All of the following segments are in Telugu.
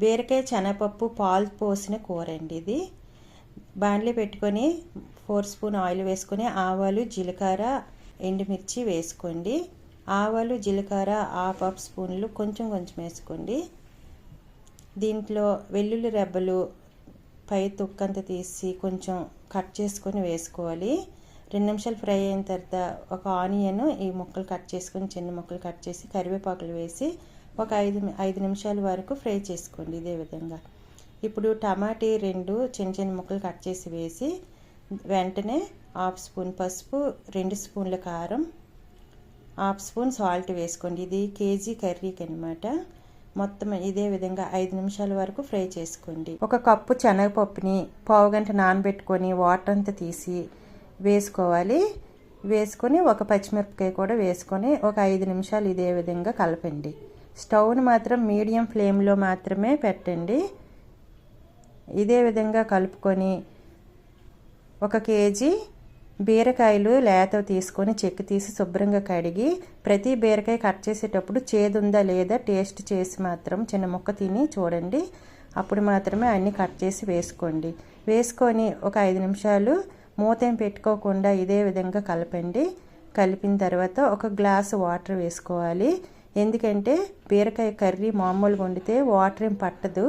బీరకాయ శనగపప్పు పాలు పోసిన కూర అండి ఇది. బాండ్లీ పెట్టుకొని 4 స్పూన్ ఆయిల్ వేసుకొని ఆవాలు జీలకర్ర ఎండుమిర్చి వేసుకోండి. ఆవాలు జీలకర్ర హాఫ్ స్పూన్లు కొంచెం వేసుకోండి. దీంట్లో వెల్లుల్లి రెబ్బలు పై తొక్కంతా తీసి కొంచెం కట్ చేసుకొని వేసుకోవాలి. 2 నిమిషాలు ఫ్రై అయిన తర్వాత ఒక ఆనియన్ ఈ ముక్కలు కట్ చేసుకొని చిన్న ముక్కలు కట్ చేసి కరివేపాకులు వేసి ఒక 5 నిమిషాల వరకు ఫ్రై చేసుకోండి. ఇదే విధంగా ఇప్పుడు టమాటీ 2 చిన్న ముక్కలు కట్ చేసి వేసి వెంటనే హాఫ్ స్పూన్ పసుపు 2 స్పూన్ల కారం హాఫ్ స్పూన్ సాల్ట్ వేసుకోండి. ఇది కేజీ కర్రీకి అనమాట. మొత్తం ఇదే విధంగా 5 నిమిషాల వరకు ఫ్రై చేసుకోండి. ఒక కప్పు శనగపప్పుని పావుగంట నానబెట్టుకొని వాటర్ అంతా తీసి వేసుకోవాలి. వేసుకొని ఒక పచ్చిమిరపకాయ కూడా వేసుకొని ఒక 5 నిమిషాలు ఇదే విధంగా కలపండి. స్టవ్ని మాత్రం మీడియం ఫ్లేమ్లో మాత్రమే పెట్టండి. ఇదే విధంగా కలుపుకొని 1 కేజీ బీరకాయలు లేత తీసుకొని చెక్కు తీసి శుభ్రంగా కడిగి ప్రతి బీరకాయ కట్ చేసేటప్పుడు చేదుందా లేదా టేస్ట్ చేసి మాత్రం చిన్న ముక్క తిని చూడండి. అప్పుడు మాత్రమే అన్నీ కట్ చేసి వేసుకోండి. వేసుకొని ఒక 5 నిమిషాలు మూతేం పెట్టుకోకుండా ఇదే విధంగా కలపండి. కలిపిన తర్వాత 1 గ్లాసు వాటర్ వేసుకోవాలి. ఎందుకంటే బీరకాయ కర్రీ మామూలుగా వండితే వాటర్ ఏం పట్టదు.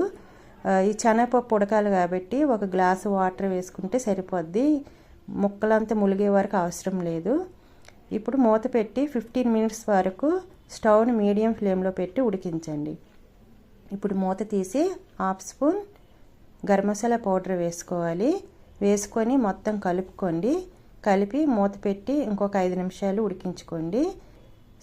ఈ శనగపప్పు ఉడకాలి కాబట్టి 1 గ్లాసు వాటర్ వేసుకుంటే సరిపోద్ది. ముక్కలంతా ములిగే వరకు అవసరం లేదు. ఇప్పుడు మూత పెట్టి 15 మినిట్స్ వరకు స్టవ్ని మీడియం ఫ్లేమ్లో పెట్టి ఉడికించండి. ఇప్పుడు మూత తీసి half spoon garam masala powder వేసుకోవాలి. వేసుకొని మొత్తం కలుపుకోండి. కలిపి మూత పెట్టి ఇంకొక 5 నిమిషాలు ఉడికించుకోండి.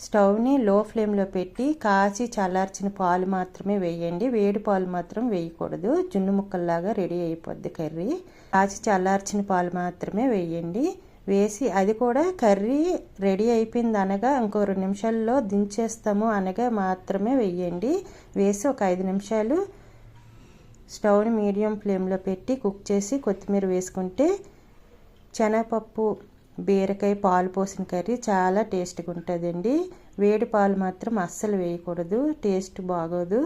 స్టవ్ని లో ఫ్లేమ్లో పెట్టి కాచి చల్లార్చిన పాలు మాత్రమే వేయండి. వేడి పాలు మాత్రం వేయకూడదు. జున్ను ముక్కల్లాగా రెడీ అయిపోద్ది కర్రీ. కాచి చల్లార్చిన పాలు మాత్రమే వేయండి. వేసి అది కూడా కర్రీ రెడీ అయిపోయింది అనగా ఇంకో 2 నిమిషాల్లో దించేస్తాము అనగా మాత్రమే వేయండి. వేసి ఒక 5 నిమిషాలు స్టవ్ని మీడియం ఫ్లేమ్లో పెట్టి కుక్ చేసి కొత్తిమీర వేసుకుంటే శనగపప్పు బీరకాయ పాలు పోసిన కర్రీ చాలా టేస్ట్గా ఉంటుందండి. వేడి పాలు మాత్రం అస్సలు వేయకూడదు, టేస్ట్ బాగోదు.